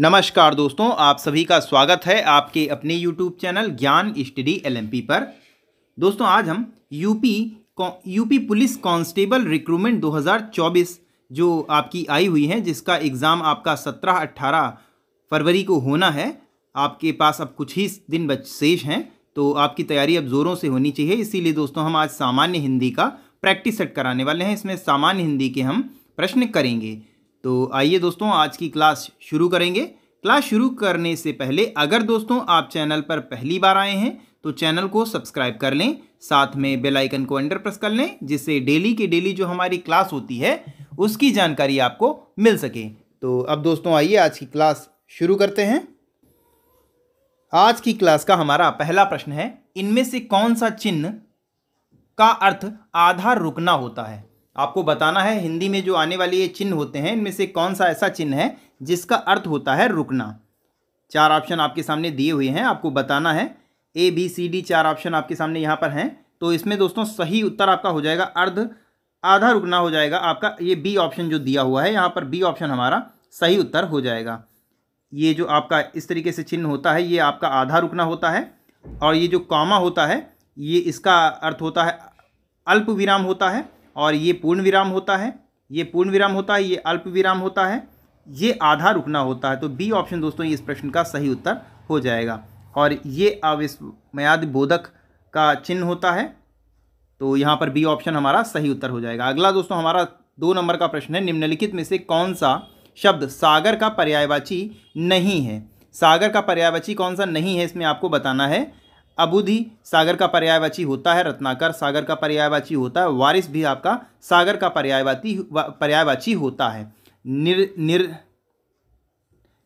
नमस्कार दोस्तों, आप सभी का स्वागत है आपके अपने YouTube चैनल ज्ञान स्टडी LMP पर। दोस्तों आज हम यूपी पुलिस कांस्टेबल रिक्रूटमेंट 2024 जो आपकी आई हुई है, जिसका एग्ज़ाम आपका 17-18 फरवरी को होना है। आपके पास अब कुछ ही दिन शेष हैं, तो आपकी तैयारी अब ज़ोरों से होनी चाहिए। इसीलिए दोस्तों हम आज सामान्य हिंदी का प्रैक्टिस सेट कराने वाले हैं। इसमें सामान्य हिंदी के हम प्रश्न करेंगे। तो आइए दोस्तों आज की क्लास शुरू करेंगे। क्लास शुरू करने से पहले अगर दोस्तों आप चैनल पर पहली बार आए हैं तो चैनल को सब्सक्राइब कर लें, साथ में बेल आइकन को अंडर प्रेस कर लें, जिससे डेली के डेली जो हमारी क्लास होती है उसकी जानकारी आपको मिल सके। तो अब दोस्तों आइए आज की क्लास शुरू करते हैं। आज की क्लास का हमारा पहला प्रश्न है, इनमें से कौन सा चिन्ह का अर्थ आधा रुकना होता है। आपको बताना है हिंदी में जो आने वाले ये चिन्ह होते हैं, इनमें से कौन सा ऐसा चिन्ह है जिसका अर्थ होता है रुकना। 4 ऑप्शन आपके सामने दिए हुए हैं, आपको बताना है। ABCD 4 ऑप्शन आपके सामने यहाँ पर हैं। तो इसमें दोस्तों सही उत्तर आपका हो जाएगा आधा रुकना हो जाएगा आपका। ये B ऑप्शन जो दिया हुआ है यहाँ पर, B ऑप्शन हमारा सही उत्तर हो जाएगा। ये जो आपका इस तरीके से चिन्ह होता है, ये आपका आधा रुकना होता है। और ये जो कॉमा होता है, ये इसका अर्थ होता है अल्प विराम होता है। और ये पूर्ण विराम होता है, ये पूर्ण विराम होता है, ये अल्प विराम होता है, ये आधा रुकना होता है। तो बी ऑप्शन दोस्तों इस प्रश्न का सही उत्तर हो जाएगा। और ये अविस्मयादि बोधक का चिन्ह होता है, तो यहाँ पर बी ऑप्शन हमारा सही उत्तर हो जाएगा। अगला दोस्तों हमारा 2 नंबर का प्रश्न है, निम्नलिखित में से कौन सा शब्द सागर का पर्यायवाची नहीं है। सागर का पर्यायवाची कौन सा नहीं है, इसमें आपको बताना है। अबुद्धि सागर का पर्यायवाची होता है, रत्नाकर सागर का पर्यायवाची होता है, वारिस भी आपका सागर का पर्यायवाची होता है।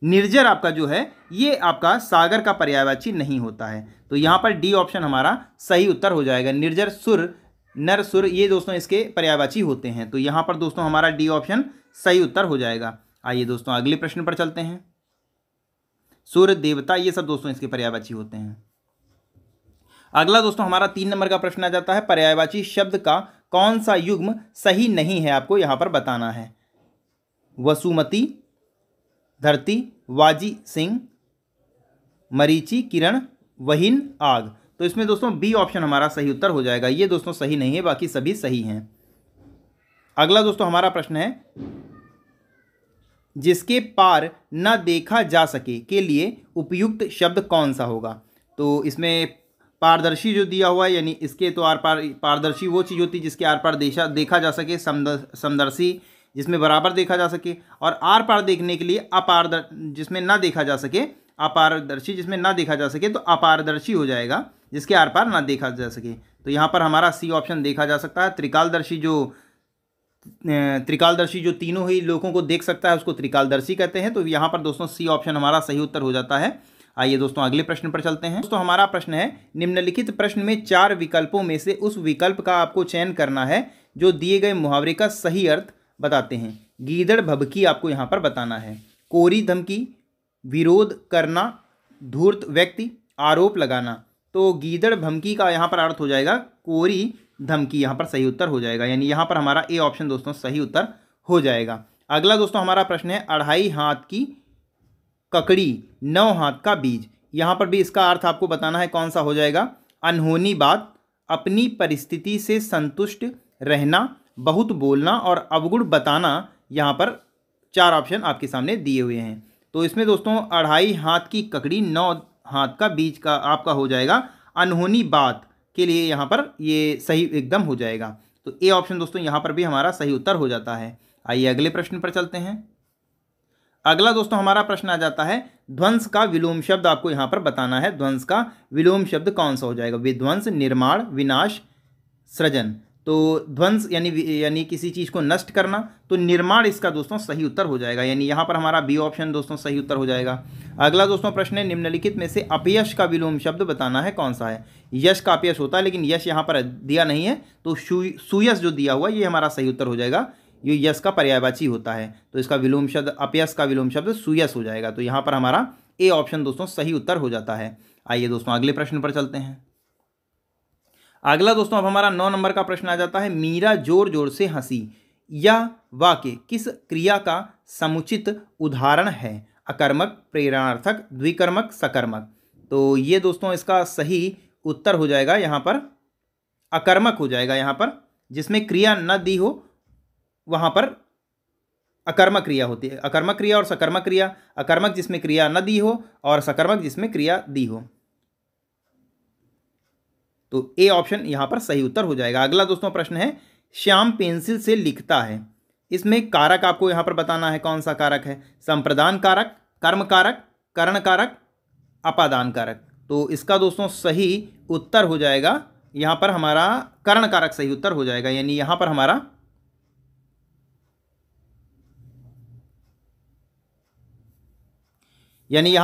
निर्जर आपका जो है ये आपका सागर का पर्यायवाची नहीं होता है। तो यहाँ पर डी ऑप्शन हमारा सही उत्तर हो जाएगा। निर्जर सुर, नर सुर, ये दोस्तों इसके पर्यायवाची होते हैं। तो यहाँ पर दोस्तों हमारा डी ऑप्शन सही उत्तर हो जाएगा। आइए दोस्तों अगले प्रश्न पर चलते हैं। सुर, देवता, ये सब दोस्तों इसके पर्यायवाची होते हैं। अगला दोस्तों हमारा 3 नंबर का प्रश्न आ जाता है, पर्यायवाची शब्द का कौन सा युग्म सही नहीं है, आपको यहाँ पर बताना है। वसुमती, धरती, वाजी, सिंह, मरीचि, किरण, वहीन, आग। तो इसमें दोस्तों बी ऑप्शन हमारा सही उत्तर हो जाएगा। ये दोस्तों सही नहीं है, बाकी सभी सही हैं। अगला दोस्तों हमारा प्रश्न है, जिसके पार न देखा जा सके के लिए उपयुक्त शब्द कौन सा होगा। तो इसमें पारदर्शी जो दिया हुआ है, यानी इसके तो आर पार, पारदर्शी वो चीज़ होती है जिसके आर पार देखा जा सके, समदर्शी जिसमें बराबर देखा जा सके, और आर पार देखने के लिए जिसमें ना देखा जा सके, अपारदर्शी जिसमें ना देखा जा सके, तो अपारदर्शी हो जाएगा जिसके आर पार ना देखा जा सके। तो यहाँ पर हमारा सी ऑप्शन देखा जा सकता है। त्रिकालदर्शी जो तीनों ही लोगों को देख सकता है उसको त्रिकालदर्शी कहते हैं। तो यहाँ पर दोस्तों सी ऑप्शन हमारा सही उत्तर हो जाता है। आइए दोस्तों अगले प्रश्न पर चलते हैं। दोस्तों हमारा प्रश्न है, निम्नलिखित प्रश्न में 4 विकल्पों में से उस विकल्प का आपको चयन करना है जो दिए गए मुहावरे का सही अर्थ बताते हैं। गीदड़ भभकी आपको यहाँ पर बताना है। कोरी धमकी, विरोध करना, धूर्त व्यक्ति, आरोप लगाना। तो गीदड़ भमकी का यहाँ पर अर्थ हो जाएगा कोरी धमकी, यहाँ पर सही उत्तर हो जाएगा। यानी यहाँ पर हमारा ए ऑप्शन दोस्तों सही उत्तर हो जाएगा। अगला दोस्तों हमारा प्रश्न है, 2.5 हाथ की ककड़ी 9 हाथ का बीज। यहाँ पर भी इसका अर्थ आपको बताना है कौन सा हो जाएगा। अनहोनी बात, अपनी परिस्थिति से संतुष्ट रहना, बहुत बोलना और अवगुण बताना। यहाँ पर 4 ऑप्शन आपके सामने दिए हुए हैं। तो इसमें दोस्तों 2.5 हाथ की ककड़ी 9 हाथ का बीज का आपका हो जाएगा अनहोनी बात के लिए, यहाँ पर ये सही एकदम हो जाएगा। तो ए ऑप्शन दोस्तों यहाँ पर भी हमारा सही उत्तर हो जाता है। आइए अगले प्रश्न पर चलते हैं। अगला दोस्तों हमारा प्रश्न आ जाता है, ध्वंस का विलोम शब्द आपको यहाँ पर बताना है। ध्वंस का विलोम शब्द कौन सा हो जाएगा। विध्वंस, निर्माण, विनाश, सृजन। तो ध्वंस यानी किसी चीज़ को नष्ट करना, तो निर्माण इसका दोस्तों सही उत्तर हो जाएगा। यानी यहाँ पर हमारा बी ऑप्शन दोस्तों सही उत्तर हो जाएगा। अगला दोस्तों प्रश्न है, निम्नलिखित में से अपयश का विलोम शब्द बताना है कौन सा है। यश का अपयश होता है, लेकिन यश यहाँ पर दिया नहीं है, तो सुयश जो दिया हुआ ये हमारा सही उत्तर हो जाएगा। ये यश का पर्यायवाची होता है, तो इसका विलोम शब्द, अपयश का विलोम शब्द सुयश हो जाएगा। तो यहाँ पर हमारा ए ऑप्शन दोस्तों सही उत्तर हो जाता है। आइए दोस्तों अगले प्रश्न पर चलते हैं। अगला दोस्तों अब हमारा 9 नंबर का प्रश्न आ जाता है, मीरा जोर जोर से हंसी। यह वाक्य किस क्रिया का समुचित उदाहरण है। अकर्मक, प्रेरणार्थक, द्विकर्मक, सकर्मक। तो ये दोस्तों इसका सही उत्तर हो जाएगा यहाँ पर अकर्मक हो जाएगा। यहाँ पर जिसमें क्रिया न दी हो वहाँ पर अकर्मक क्रिया होती है। अकर्मक क्रिया और सकर्मक क्रिया, अकर्मक जिसमें क्रिया न दी हो और सकर्मक जिसमें क्रिया दी हो। तो ए ऑप्शन यहाँ पर सही उत्तर हो जाएगा। अगला दोस्तों प्रश्न है, श्याम पेंसिल से लिखता है। इसमें कारक आपको यहाँ पर बताना है कौन सा कारक है। संप्रदान कारक, कर्म कारक, करण कारक, अपादान कारक। तो इसका दोस्तों सही उत्तर हो जाएगा यहाँ पर हमारा करण कारक सही उत्तर हो जाएगा। यानी यहाँ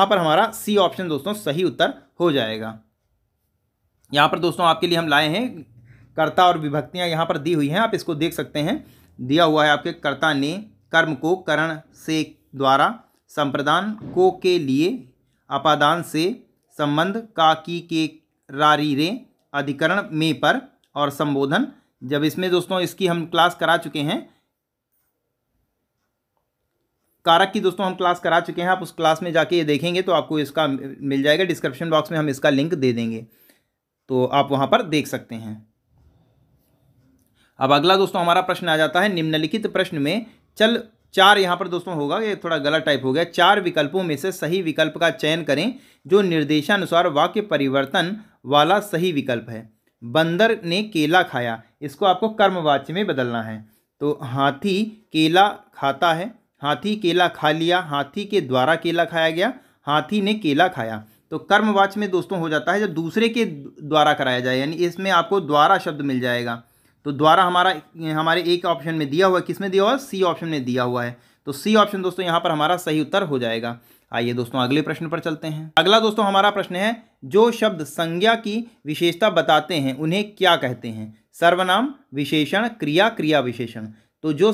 पर हमारा सी ऑप्शन दोस्तों सही उत्तर हो जाएगा। यहाँ पर दोस्तों आपके लिए हम लाए हैं कर्ता और विभक्तियाँ यहाँ पर दी हुई हैं, आप इसको देख सकते हैं। दिया हुआ है आपके कर्ता ने कर्म को करण से द्वारा, संप्रदान को के लिए, अपादान से, संबंध का की के रारी रे, अधिकरण में पर और संबोधन। जब इसमें दोस्तों इसकी हम क्लास करा चुके हैं, कारक की दोस्तों हम क्लास करा चुके हैं, आप उस क्लास में जाके ये देखेंगे तो आपको इसका मिल जाएगा। डिस्क्रिप्शन बॉक्स में हम इसका लिंक दे देंगे, तो आप वहाँ पर देख सकते हैं। अब अगला दोस्तों हमारा प्रश्न आ जाता है, निम्नलिखित प्रश्न में चल 4 यहाँ पर दोस्तों होगा, ये थोड़ा गलत टाइप हो गया। 4 विकल्पों में से सही विकल्प का चयन करें जो निर्देशानुसार वाक्य परिवर्तन वाला सही विकल्प है। बंदर ने केला खाया, इसको आपको कर्मवाच्य में बदलना है। तो हाथी केला खाता है, हाथी केला खा लिया, हाथी के द्वारा केला खाया गया, हाथी ने केला खाया। तो कर्मवाच्य में दोस्तों हो जाता है जब दूसरे के द्वारा कराया जाए, यानी इसमें आपको द्वारा शब्द मिल जाएगा। तो द्वारा हमारे एक ऑप्शन में दिया हुआ है, किस में दिया हुआ है, सी ऑप्शन में दिया हुआ है। तो सी ऑप्शन दोस्तों यहाँ पर हमारा सही उत्तर हो जाएगा। आइए दोस्तों अगले प्रश्न पर चलते हैं। अगला दोस्तों हमारा प्रश्न है, जो शब्द संज्ञा की विशेषता बताते हैं उन्हें क्या कहते हैं। सर्वनाम, विशेषण, क्रिया, क्रिया विशेषण। तो जो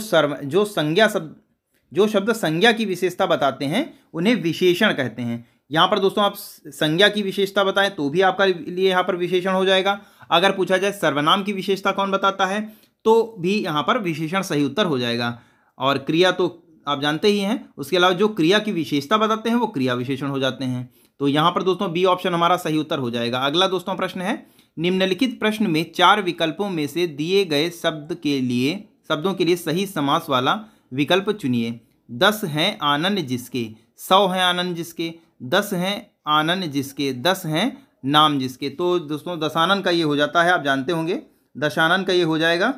शब्द संज्ञा की विशेषता बताते हैं उन्हें विशेषण कहते हैं। यहाँ पर दोस्तों आप संज्ञा की विशेषता बताएं तो भी आपका लिए यहाँ पर विशेषण हो जाएगा। अगर पूछा जाए सर्वनाम की विशेषता कौन बताता है तो भी यहाँ पर विशेषण सही उत्तर हो जाएगा। और क्रिया तो आप जानते ही हैं, उसके अलावा जो क्रिया की विशेषता बताते हैं वो क्रिया विशेषण हो जाते हैं। तो यहाँ पर दोस्तों बी ऑप्शन हमारा सही उत्तर हो जाएगा। अगला दोस्तों प्रश्न है, निम्नलिखित प्रश्न में 4 विकल्पों में से दिए गए शब्दों के लिए सही समास वाला विकल्प चुनिए। 10 हैं आनंद जिसके, 100 हैं आनंद जिसके, 10 हैं आनंद जिसके, 10 हैं नाम जिसके। तो दोस्तों दशानन का ये हो जाता है, आप जानते होंगे दशानन का ये हो जाएगा।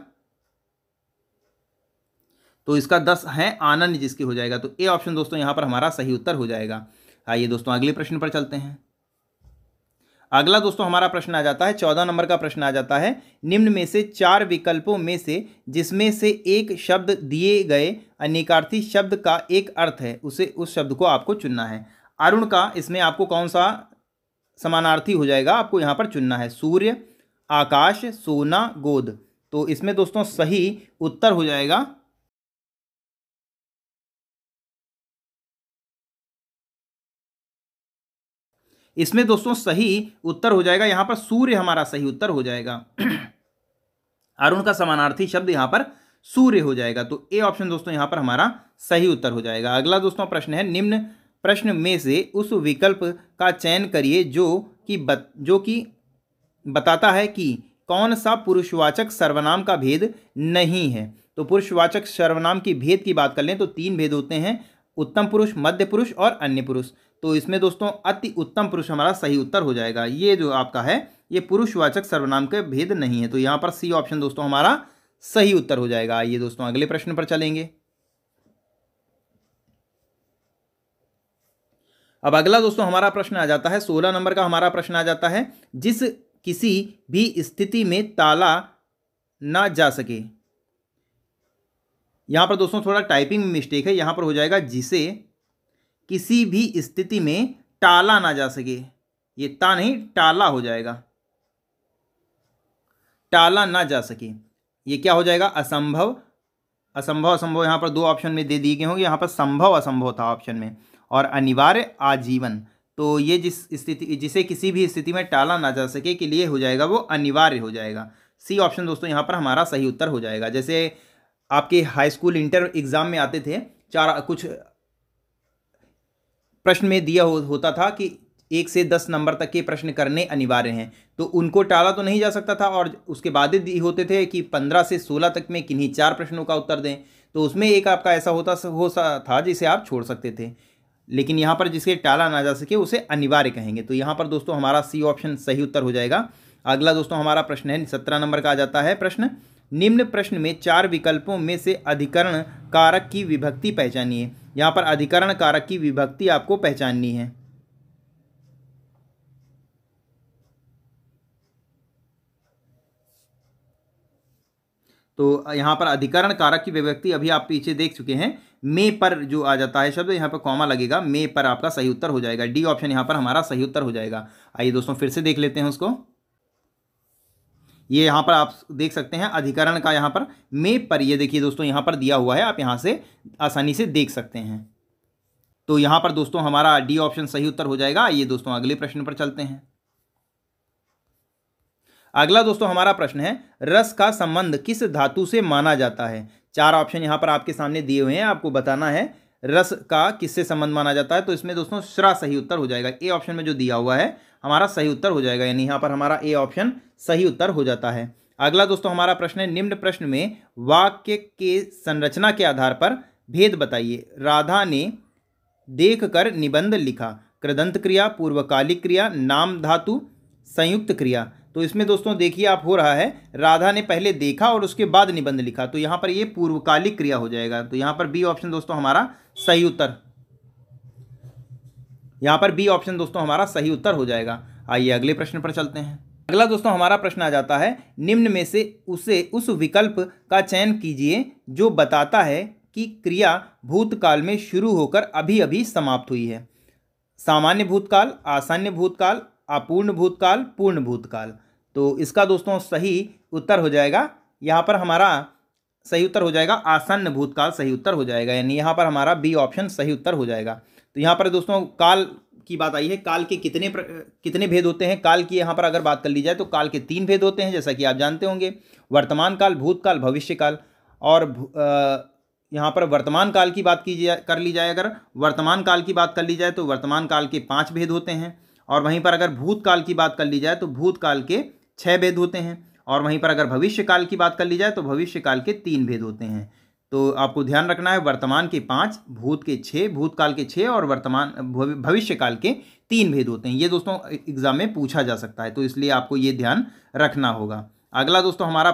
तो इसका 10 है आनंद जिसके हो जाएगा। तो ए ऑप्शन दोस्तों यहाँ पर हमारा सही उत्तर हो जाएगा। आइए दोस्तों अगले प्रश्न पर चलते हैं। अगला दोस्तों हमारा प्रश्न आ जाता है, 14 नंबर का प्रश्न आ जाता है, निम्न में से 4 विकल्पों में से जिसमें से एक शब्द दिए गए अनेकार्थी शब्द का एक अर्थ है उस शब्द को आपको चुनना है। अरुण का इसमें आपको कौन सा समानार्थी हो जाएगा आपको यहाँ पर चुनना है। सूर्य, आकाश, सोना, गोद। तो इसमें दोस्तों सही उत्तर हो जाएगा यहाँ पर सूर्य हमारा सही उत्तर हो जाएगा। अरुण का समानार्थी शब्द यहाँ पर सूर्य हो जाएगा। तो ए ऑप्शन दोस्तों यहाँ पर हमारा सही उत्तर हो जाएगा। अगला दोस्तों प्रश्न है, निम्न प्रश्न में से उस विकल्प का चयन करिए जो कि बताता है कि कौन सा पुरुषवाचक सर्वनाम का भेद नहीं है। तो पुरुषवाचक सर्वनाम की भेद की बात कर लें तो 3 भेद होते हैं, उत्तम पुरुष, मध्य पुरुष और अन्य पुरुष। तो इसमें दोस्तों अति उत्तम पुरुष हमारा सही उत्तर हो जाएगा। ये जो आपका है ये पुरुषवाचक सर्वनाम का भेद नहीं है। तो यहाँ पर सी ऑप्शन दोस्तों हमारा सही उत्तर हो जाएगा। आइए दोस्तों अगले प्रश्न पर चलेंगे। अब अगला दोस्तों हमारा प्रश्न आ जाता है, 16 नंबर का हमारा प्रश्न आ जाता है, जिस किसी भी स्थिति में टाला ना जा सके। यहां पर दोस्तों थोड़ा टाइपिंग में मिस्टेक है, यहां पर हो जाएगा जिसे किसी भी स्थिति में टाला ना जा सके। ये ता नहीं टाला हो जाएगा, टाला ना जा सके। ये क्या हो जाएगा, असंभव। असंभव असंभव यहाँ पर 2 ऑप्शन में दे दिए गए होंगे, यहाँ पर संभव असंभव था ऑप्शन में, और अनिवार्य आजीवन। तो ये जिसे किसी भी स्थिति में टाला ना जा सके के लिए हो जाएगा वो अनिवार्य हो जाएगा। सी ऑप्शन दोस्तों यहाँ पर हमारा सही उत्तर हो जाएगा। जैसे आपके हाई स्कूल इंटर एग्जाम में आते थे कुछ प्रश्न में दिया होता था कि 1 से 10 नंबर तक के प्रश्न करने अनिवार्य हैं, तो उनको टाला तो नहीं जा सकता था। और उसके बाद ही होते थे कि 15 से 16 तक में किन्हीं 4 प्रश्नों का उत्तर दें, तो उसमें एक आपका ऐसा होता था जिसे आप छोड़ सकते थे। लेकिन यहाँ पर जिसे टाला ना जा सके उसे अनिवार्य कहेंगे। तो यहाँ पर दोस्तों हमारा सी ऑप्शन सही उत्तर हो जाएगा। अगला दोस्तों हमारा प्रश्न है 17 नंबर का आ जाता है प्रश्न, निम्न प्रश्न में 4 विकल्पों में से अधिकरण कारक की विभक्ति पहचानिए। यहाँ पर अधिकरण कारक की विभक्ति आपको पहचाननी है। तो यहाँ पर अधिकरण कारक की विभक्ति अभी आप पीछे देख चुके हैं, में पर जो आ जाता है शब्द, यहाँ पर कॉमा लगेगा, में पर आपका सही उत्तर हो जाएगा। डी ऑप्शन यहाँ पर हमारा सही उत्तर हो जाएगा। आइए दोस्तों फिर से देख लेते हैं उसको। ये यहाँ पर आप देख सकते हैं अधिकरण का यहाँ पर में पर, ये देखिए दोस्तों यहाँ पर दिया हुआ है, आप यहाँ से आसानी से देख सकते हैं। तो यहाँ पर दोस्तों हमारा डी ऑप्शन सही उत्तर हो जाएगा। आइए दोस्तों अगले प्रश्न पर चलते हैं। अगला दोस्तों हमारा प्रश्न है, रस का संबंध किस धातु से माना जाता है। 4 ऑप्शन यहाँ पर आपके सामने दिए हुए हैं, आपको बताना है रस का किससे संबंध माना जाता है। तो इसमें दोस्तों श्रा सही उत्तर हो जाएगा। ए ऑप्शन में जो दिया हुआ है हमारा सही उत्तर हो जाएगा, यानी यहाँ पर हमारा ए ऑप्शन सही उत्तर हो जाता है। अगला दोस्तों हमारा प्रश्न है, निम्न प्रश्न में वाक्य के संरचना के आधार पर भेद बताइए। राधा ने देख कर निबंध लिखा, कृदंत क्रिया, पूर्वकालिक क्रिया, नाम धातु, संयुक्त क्रिया। तो इसमें दोस्तों देखिए आप हो रहा है, राधा ने पहले देखा और उसके बाद निबंध लिखा, तो यहाँ पर ये पूर्वकालिक क्रिया हो जाएगा। तो यहाँ पर बी ऑप्शन दोस्तों हमारा सही उत्तर, यहाँ पर बी ऑप्शन दोस्तों हमारा सही उत्तर हो जाएगा। आइए अगले प्रश्न पर चलते हैं। अगला दोस्तों हमारा प्रश्न आ जाता है, निम्न में से उस विकल्प का चयन कीजिए जो बताता है कि क्रिया भूतकाल में शुरू होकर अभी अभी समाप्त हुई है। सामान्य भूतकाल, आसान्य भूतकाल, अपूर्ण भूतकाल, पूर्ण भूतकाल। तो इसका दोस्तों सही उत्तर हो जाएगा, यहाँ पर हमारा सही उत्तर हो जाएगा आसन्न भूतकाल सही उत्तर हो जाएगा, यानी यहाँ पर हमारा बी ऑप्शन सही उत्तर हो जाएगा। तो यहाँ पर दोस्तों काल की बात आई है, काल के कितने भेद होते हैं। काल की यहाँ पर अगर बात कर ली जाए तो काल के 3 भेद होते हैं, जैसा कि आप जानते होंगे, वर्तमान काल, भूतकाल, भविष्य काल। और यहाँ पर वर्तमान काल की बात कर ली जाए, अगर वर्तमान काल की बात कर ली जाए तो वर्तमान काल के 5 भेद होते हैं। और वहीं पर अगर भूतकाल की बात कर ली जाए तो भूतकाल के 6 भेद होते हैं। और वहीं पर अगर भविष्य काल की बात कर ली जाए तो भविष्य काल के 3 भेद होते हैं। तो आपको ध्यान रखना है, वर्तमान के 5, भूत के 6, भूतकाल के 6 और वर्तमान भविष्य काल के 3 भेद होते हैं। ये दोस्तों एग्जाम में पूछा जा सकता है, तो इसलिए आपको ये ध्यान रखना होगा। अगला दोस्तों हमारा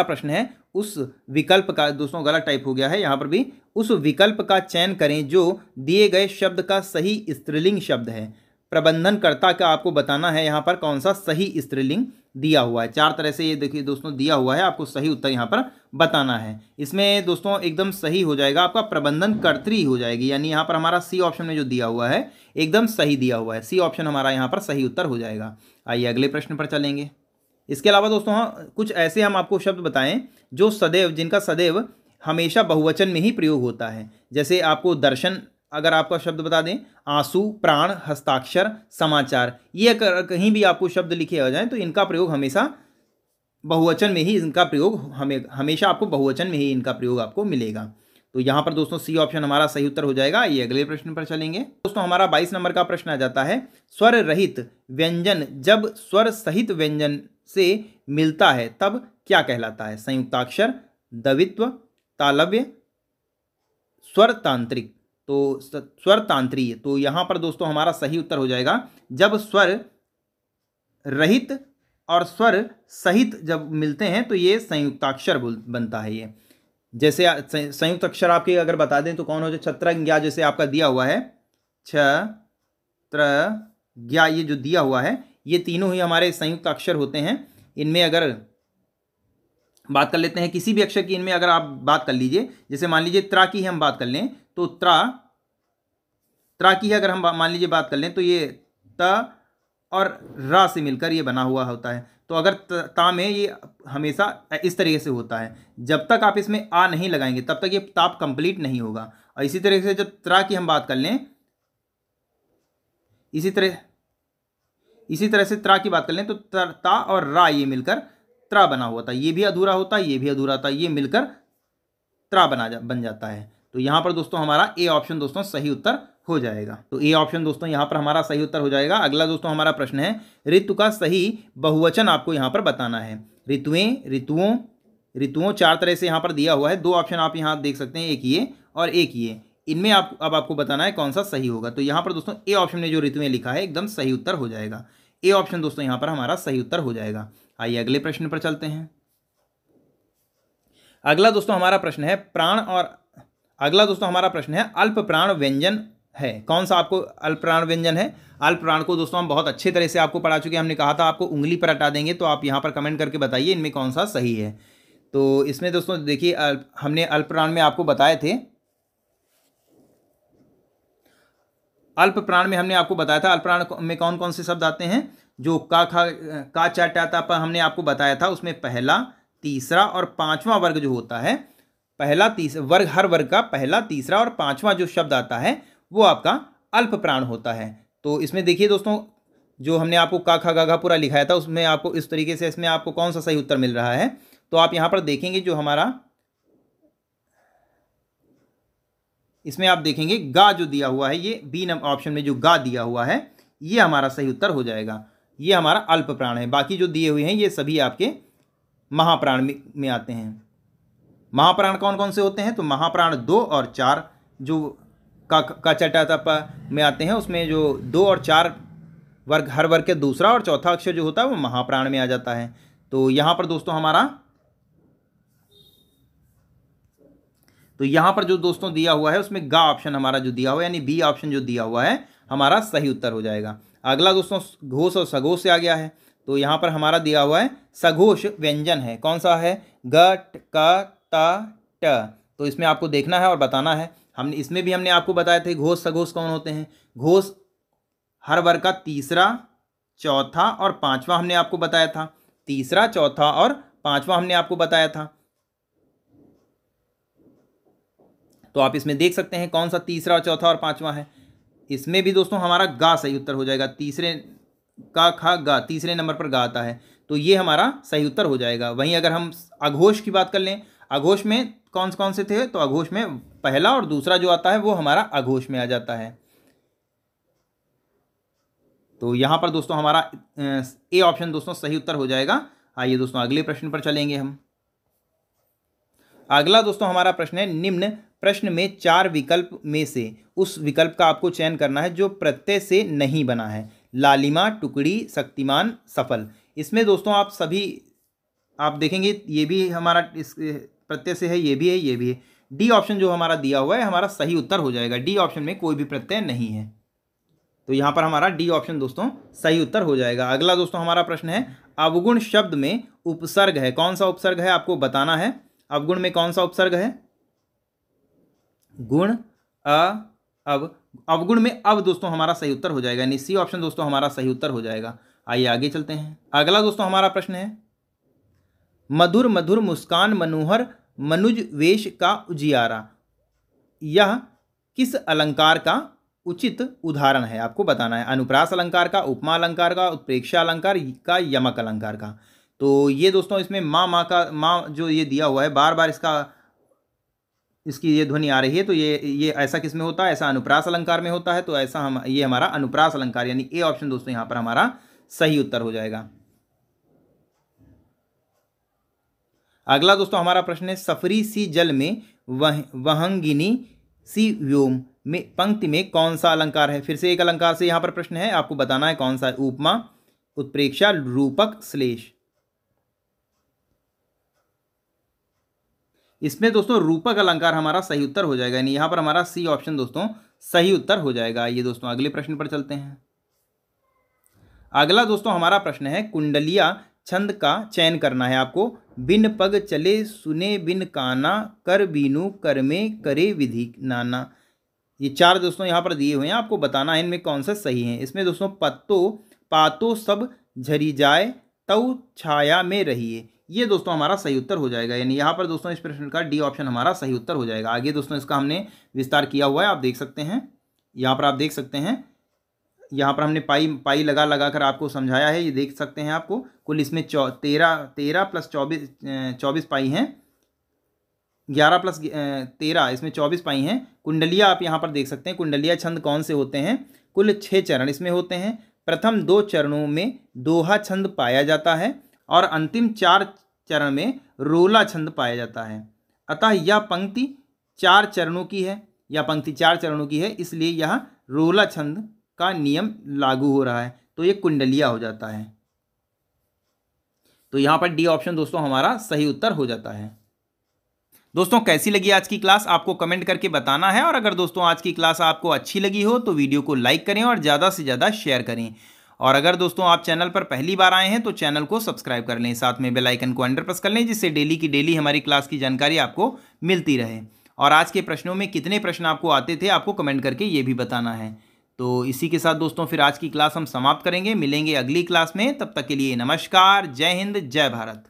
प्रश्न है, उस विकल्प का, दोस्तों गलत टाइप हो गया है यहाँ पर भी, उस विकल्प का चयन करें जो दिए गए शब्द का सही स्त्रीलिंग शब्द है। प्रबंधनकर्ता का आपको बताना है यहाँ पर कौन सा सही स्त्रीलिंग दिया हुआ है। 4 तरह से ये देखिए दोस्तों दिया हुआ है, आपको सही उत्तर यहाँ पर बताना है। इसमें दोस्तों एकदम सही हो जाएगा आपका प्रबंधनकर्त्री हो जाएगी, यानी यहाँ पर हमारा सी ऑप्शन में जो दिया हुआ है एकदम सही दिया हुआ है। सी ऑप्शन हमारा यहाँ पर सही उत्तर हो जाएगा। आइए अगले प्रश्न पर चलेंगे। इसके अलावा दोस्तों कुछ ऐसे हम आपको शब्द बताएं जो जिनका सदैव हमेशा बहुवचन में ही प्रयोग होता है। जैसे आपको दर्शन अगर आपका शब्द बता दें, आंसू, प्राण, हस्ताक्षर, समाचार, ये अगर कहीं भी आपको शब्द लिखे आ जाएं तो इनका प्रयोग हमेशा बहुवचन में ही, इनका प्रयोग हमेशा आपको बहुवचन में ही इनका प्रयोग आपको मिलेगा। तो यहाँ पर दोस्तों सी ऑप्शन हमारा सही उत्तर हो जाएगा। ये अगले प्रश्न पर चलेंगे। दोस्तों हमारा 22 नंबर का प्रश्न आ जाता है, स्वर रहित व्यंजन जब स्वर सहित व्यंजन से मिलता है तब क्या कहलाता है। संयुक्ताक्षर, द्वित्व, तालव्य, स्वर तांत्रिक। तो स्वर तांत्रिक, तो यहाँ पर दोस्तों हमारा सही उत्तर हो जाएगा, जब स्वर रहित और स्वर सहित जब मिलते हैं तो ये संयुक्ताक्षर बनता है। ये जैसे संयुक्त अक्षर आपके अगर बता दें तो कौन हो जाए, छत्रज्ञा जैसे आपका दिया हुआ है, छ त्र ज्ञा, ये जो दिया हुआ है ये तीनों ही हमारे संयुक्त अक्षर होते हैं। इनमें अगर बात कर लेते हैं किसी भी अक्षर की, इनमें अगर आप बात कर लीजिए, जैसे मान लीजिए त्रा की हम बात कर लें तो त्रा की अगर हम मान लीजिए बात कर लें तो ये त और रा से मिलकर ये बना हुआ होता है। तो अगर ता में ये हमेशा इस तरीके से होता है, जब तक आप इसमें आ नहीं लगाएंगे तब तक ये ताप कंप्लीट नहीं होगा। और इसी तरह से जब त्रा की हम बात कर लें, इसी तरह से त्रा की बात कर लें तो ता और रा ये मिलकर त्रा बना हुआ था, ये भी अधूरा होता है, ये भी अधूरा था, ये मिलकर त्रा बन जाता है। तो यहाँ पर दोस्तों हमारा ए ऑप्शन दोस्तों सही उत्तर हो जाएगा। तो ए ऑप्शन दोस्तों यहाँ पर हमारा सही उत्तर हो जाएगा। अगला दोस्तों हमारा प्रश्न है, ऋतु का सही बहुवचन आपको यहाँ पर बताना है। ऋतुओं 4 तरह से यहाँ पर दिया हुआ है। 2 ऑप्शन आप यहाँ देख सकते हैं, एक ये और एक ये। इनमें अब आपको बताना है कौन सा सही होगा। तो यहाँ पर दोस्तों ए ऑप्शन में जो ऋतुएं लिखा है एकदम सही उत्तर हो जाएगा। ए ऑप्शन दोस्तों यहाँ पर हमारा सही उत्तर हो जाएगा। आइए अगले प्रश्न पर चलते हैं। अगला दोस्तों हमारा प्रश्न है अल्प प्राण व्यंजन है। कौन सा आपको अल्प प्राण व्यंजन है? अल्प प्राण को दोस्तों हम बहुत अच्छे तरह से आपको पढ़ा चुके हैं। हमने कहा था आपको उंगली पर हटा देंगे, तो आप यहाँ पर कमेंट करके बताइए इनमें कौन सा सही है। तो इसमें दोस्तों देखिए, हमने अल्प प्राण में आपको बताए थे, अल्प प्राण में हमने आपको बताया था अल्प प्राण में कौन कौन से शब्द आते हैं। जो का चा टा ता पर हमने आपको बताया था, उसमें पहला, तीसरा और पांचवा वर्ग जो होता है, हर वर्ग का पहला, तीसरा और पांचवा जो शब्द आता है वो आपका अल्प प्राण होता है। तो इसमें देखिए दोस्तों, जो हमने आपको का खा गा घा पूरा लिखाया था, उसमें आपको इस तरीके से इसमें आपको कौन सा सही उत्तर मिल रहा है। तो आप यहाँ पर देखेंगे, जो हमारा इसमें आप देखेंगे गा जो दिया हुआ है, ये बी ऑप्शन में जो गा दिया हुआ है, ये हमारा सही उत्तर हो जाएगा। ये हमारा अल्प प्राण है। बाकी जो दिए हुए हैं ये सभी आपके महाप्राण में आते हैं। महाप्राण कौन कौन से होते हैं? तो महाप्राण 2 और 4 जो का चटा तपा में आते हैं, उसमें जो 2 और 4 वर्ग, हर वर्ग के दूसरा और चौथा अक्षर जो होता है वो महाप्राण में आ जाता है। तो यहाँ पर दोस्तों यहाँ पर जो दोस्तों दिया हुआ है उसमें गा ऑप्शन हमारा जो दिया हुआ है, यानी बी ऑप्शन जो दिया हुआ है, हमारा सही उत्तर हो जाएगा। अगला दोस्तों घोष और सघोष से आ गया है। तो यहाँ पर हमारा दिया हुआ है सघोष व्यंजन है। कौन सा है? ग क ट ट। तो इसमें आपको देखना है और बताना है। इसमें भी हमने आपको बताए थे घोष सघोष कौन होते हैं। घोष हर वर्ग का तीसरा, चौथा और पांचवा हमने आपको बताया था। तीसरा, चौथा और पांचवा हमने आपको बताया था। तो आप इसमें देख सकते हैं कौन सा तीसरा, चौथा और पांचवा है। इसमें भी दोस्तों हमारा गा सही उत्तर हो जाएगा। तीसरे का खा गा, तीसरे नंबर पर गा आता है, तो ये हमारा सही उत्तर हो जाएगा। वहीं अगर हम अघोष की बात कर लें, अघोष में कौन कौन से थे? तो अघोष में पहला और दूसरा जो आता है वो हमारा अघोष में आ जाता है। तो यहाँ पर दोस्तों हमारा ए ऑप्शन दोस्तों सही उत्तर हो जाएगा। आइए दोस्तों अगले प्रश्न पर चलेंगे हम। अगला दोस्तों हमारा प्रश्न है, निम्न प्रश्न में 4 विकल्प में से उस विकल्प का आपको चयन करना है जो प्रत्यय से नहीं बना है। लालिमा, टुकड़ी, शक्तिमान, सफल। इसमें दोस्तों आप देखेंगे ये भी हमारा इस प्रत्यय से है, ये भी है, ये भी है। डी ऑप्शन जो हमारा दिया हुआ है हमारा सही उत्तर हो जाएगा। डी ऑप्शन में कोई भी प्रत्यय नहीं है, तो यहाँ पर हमारा डी ऑप्शन दोस्तों सही उत्तर हो जाएगा। अगला दोस्तों हमारा प्रश्न है, अवगुण शब्द में उपसर्ग है। कौन सा उपसर्ग है आपको बताना है। अवगुण में कौन सा उपसर्ग है? गुण, अवगुण में अब दोस्तों हमारा सही उत्तर हो जाएगा, यानी सी ऑप्शन दोस्तों हमारा सही उत्तर हो जाएगा। आइए आगे चलते हैं। अगला दोस्तों हमारा प्रश्न है, मधुर मधुर मुस्कान मनोहर मनुज वेश का उजियारा, यह किस अलंकार का उचित उदाहरण है? आपको बताना है। अनुप्रास अलंकार का, उपमा अलंकार का, उत्प्रेक्षा अलंकार का, यमक अलंकार का। तो ये दोस्तों इसमें माँ जो ये दिया हुआ है, बार बार इसकी ये ध्वनि आ रही है, तो ये ऐसा किस में होता है? ऐसा अनुप्रास अलंकार में होता है। तो ऐसा ये हमारा अनुप्रास अलंकार, यानी ए ऑप्शन दोस्तों यहाँ पर हमारा सही उत्तर हो जाएगा। अगला दोस्तों हमारा प्रश्न है, सफरी सी जल में वहंगिनी सी व्योम में पंक्ति में कौन सा अलंकार है? फिर से एक अलंकार से यहाँ पर प्रश्न है, आपको बताना है कौन सा है। उपमा, उत्प्रेक्षा, रूपक, श्लेष। इसमें दोस्तों रूपक अलंकार हमारा सही उत्तर हो जाएगा, यानी यहाँ पर हमारा सी ऑप्शन दोस्तों सही उत्तर हो जाएगा। ये दोस्तों अगले प्रश्न पर चलते हैं। अगला दोस्तों हमारा प्रश्न है, कुंडलिया छंद का चयन करना है आपको। बिन पग चले सुने बिन काना, कर बीनू कर में करे विधि नाना। ये 4 दोस्तों यहाँ पर दिए हुए हैं, आपको बताना है इनमें कौन सा सही है। इसमें दोस्तों पातो सब झरी जाए तऊ छाया में रहिए, ये दोस्तों हमारा सही उत्तर हो जाएगा, यानी यहाँ पर दोस्तों इस प्रश्न का डी ऑप्शन हमारा सही उत्तर हो जाएगा। आगे दोस्तों इसका हमने विस्तार किया हुआ है, आप देख सकते हैं। यहाँ पर आप देख सकते हैं, यहाँ पर हमने पाई लगा कर आपको समझाया है, ये देख सकते हैं आपको। कुल इसमें 13 प्लस 24 पाई हैं। 11 + 13 इसमें 24 पाई हैं। कुंडलिया आप यहाँ पर देख सकते हैं, कुंडलिया छंद कौन से होते हैं? कुल 6 चरण इसमें होते हैं। प्रथम 2 चरणों में दोहा छंद पाया जाता है और अंतिम 4 चरण में रोला छंद पाया जाता है। अतः यह पंक्ति 4 चरणों की है, इसलिए यह रोला छंद का नियम लागू हो रहा है, तो ये कुंडलिया हो जाता है। तो यहाँ पर डी ऑप्शन दोस्तों हमारा सही उत्तर हो जाता है। दोस्तों कैसी लगी आज की क्लास आपको कमेंट करके बताना है, और अगर दोस्तों आज की क्लास आपको अच्छी लगी हो तो वीडियो को लाइक करें और ज़्यादा से ज़्यादा शेयर करें। और अगर दोस्तों आप चैनल पर पहली बार आए हैं तो चैनल को सब्सक्राइब कर लें, साथ में बेल आइकन को अंडर प्रेस कर लें, जिससे डेली की डेली हमारी क्लास की जानकारी आपको मिलती रहे। और आज के प्रश्नों में कितने प्रश्न आपको आते थे आपको कमेंट करके ये भी बताना है। तो इसी के साथ दोस्तों फिर आज की क्लास हम समाप्त करेंगे, मिलेंगे अगली क्लास में। तब तक के लिए नमस्कार, जय हिंद, जय भारत।